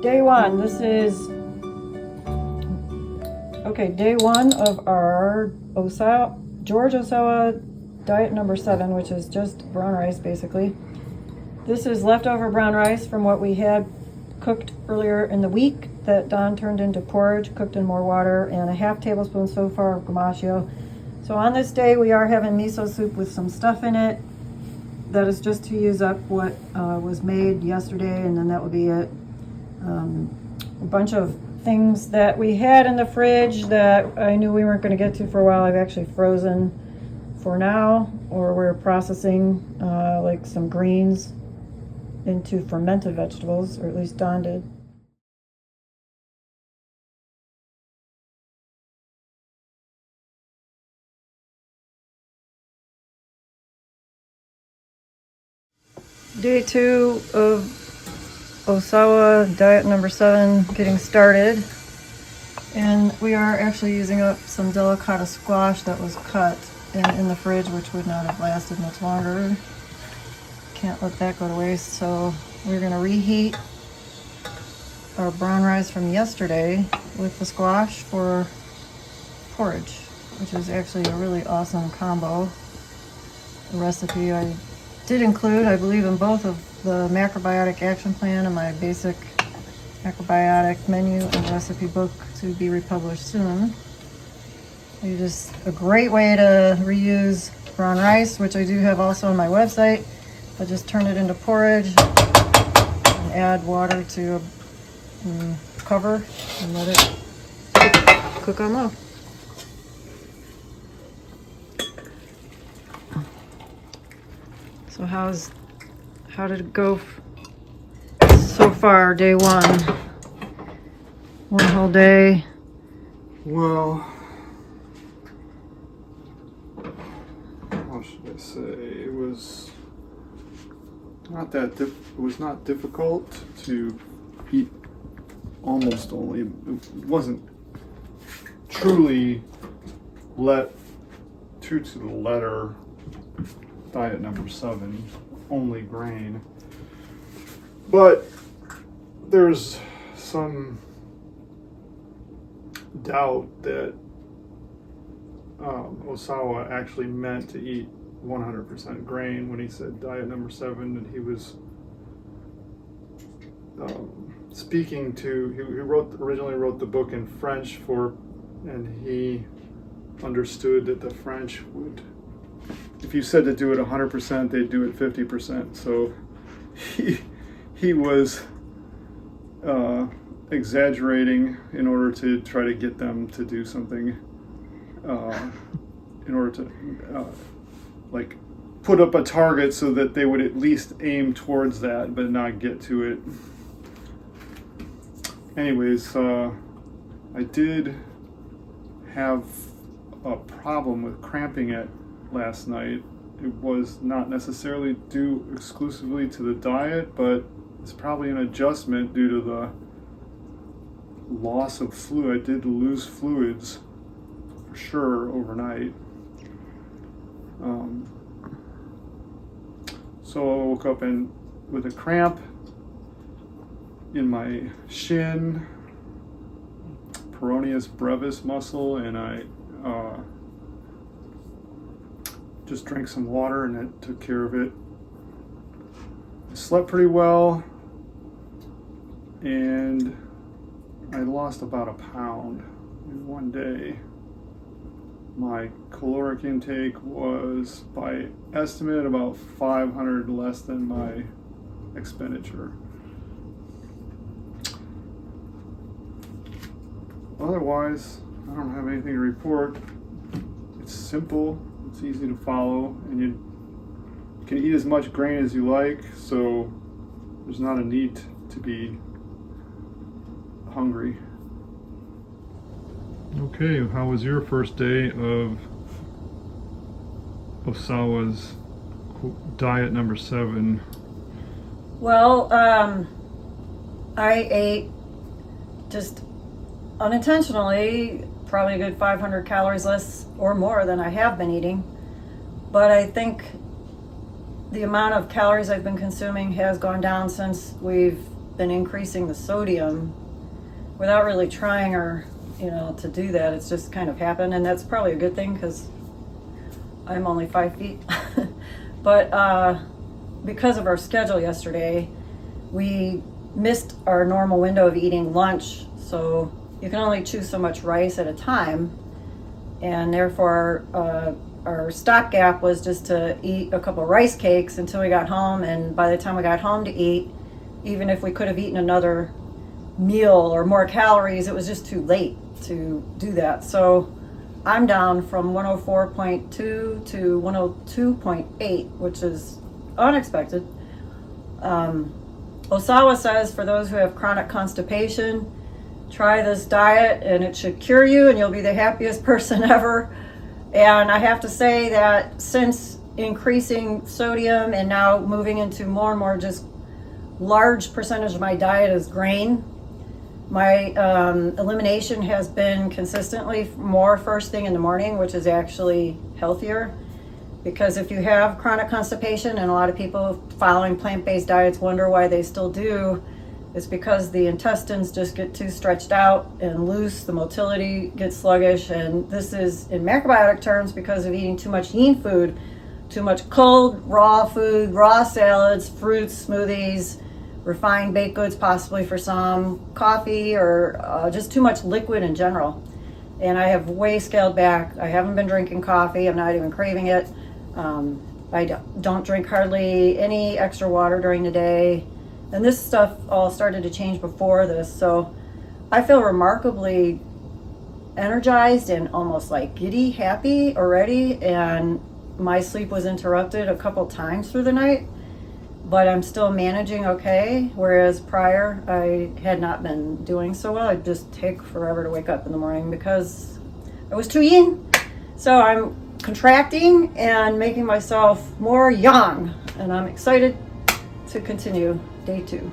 Day one. This is day one of our Ohsawa Diet No. 7, which is just brown rice basically. This is leftover brown rice from what we had cooked earlier in the week that Don turned into porridge, cooked in more water, and a half tablespoon so far of gamashio. So on this day we are having miso soup with some stuff in it. That is just to use up what was made yesterday, and then that will be it. A bunch of things that we had in the fridge that I knew we weren't going to get to for a while, I've actually frozen for now, or we're processing like some greens into fermented vegetables, or at least Don did. Day 2 of Ohsawa Diet No. 7 getting started, and we are actually using up some delicata squash that was cut in the fridge, which would not have lasted much longer. Can't let that go to waste, so we're going to reheat our brown rice from yesterday with the squash for porridge, which is actually a really awesome combo. The recipe I did include, I believe, in both of the macrobiotic action plan and my basic macrobiotic menu and recipe book to be republished soon. It's just a great way to reuse brown rice, which I do have also on my website. I just turn it into porridge and add water to cover and let it cook on low. So how did it go so far, day one? One whole day. Well, how should I say? It was not difficult to eat. Almost only. It wasn't truly true to the letter. Diet No. 7, only grain. But there's some doubt that Ohsawa actually meant to eat 100% grain when he said Diet No. 7, that he was speaking to, he originally wrote the book in French and he understood that the French would, if you said to do it 100%, they'd do it 50%. So he was exaggerating in order to try to get them to do something, in order to like put up a target so that they would at least aim towards that but not get to it. Anyways, I did have a problem with cramping it last night. It was not necessarily due exclusively to the diet, but it's probably an adjustment due to the loss of fluid. I did lose fluids for sure overnight. So I woke up with a cramp in my shin, peroneus brevis muscle, and I just drank some water and it took care of it. I slept pretty well, and I lost about a pound in one day. My caloric intake was, by estimate, about 500 less than my expenditure. Otherwise, I don't have anything to report. It's simple, it's easy to follow, and you can eat as much grain as you like, so there's not a need to be hungry. Okay, how was your first day of Ohsawa's Diet No. 7? Well, I ate just unintentionally probably a good 500 calories less or more than I have been eating. But I think the amount of calories I've been consuming has gone down since we've been increasing the sodium without really trying or, to do that. It's just kind of happened, and that's probably a good thing because I'm only 5 feet. But because of our schedule yesterday, we missed our normal window of eating lunch, so you can only chew so much rice at a time, and therefore our stopgap was just to eat a couple rice cakes until we got home. And by the time we got home to eat, even if we could have eaten another meal or more calories, it was just too late to do that. So I'm down from 104.2 to 102.8, which is unexpected. Ohsawa says for those who have chronic constipation, try this diet and it should cure you and you'll be the happiest person ever. And I have to say that since increasing sodium and now moving into more and more just large percentage of my diet is grain, my elimination has been consistently more first thing in the morning, which is actually healthier. Because if you have chronic constipation, and a lot of people following plant-based diets wonder why they still do, it's because the intestines just get too stretched out and loose, the motility gets sluggish, and this is in macrobiotic terms because of eating too much yin food, too much cold, raw food, raw salads, fruits, smoothies, refined baked goods possibly for some, coffee, or just too much liquid in general. And I have way scaled back. I haven't been drinking coffee. I'm not even craving it. I don't drink hardly any extra water during the day. And this stuff all started to change before this. So I feel remarkably energized and almost like giddy, happy already. And my sleep was interrupted a couple times through the night, but I'm still managing okay. Whereas prior, I had not been doing so well. It'd just take forever to wake up in the morning because I was too yin. So I'm contracting and making myself more yang, and I'm excited to continue day 2.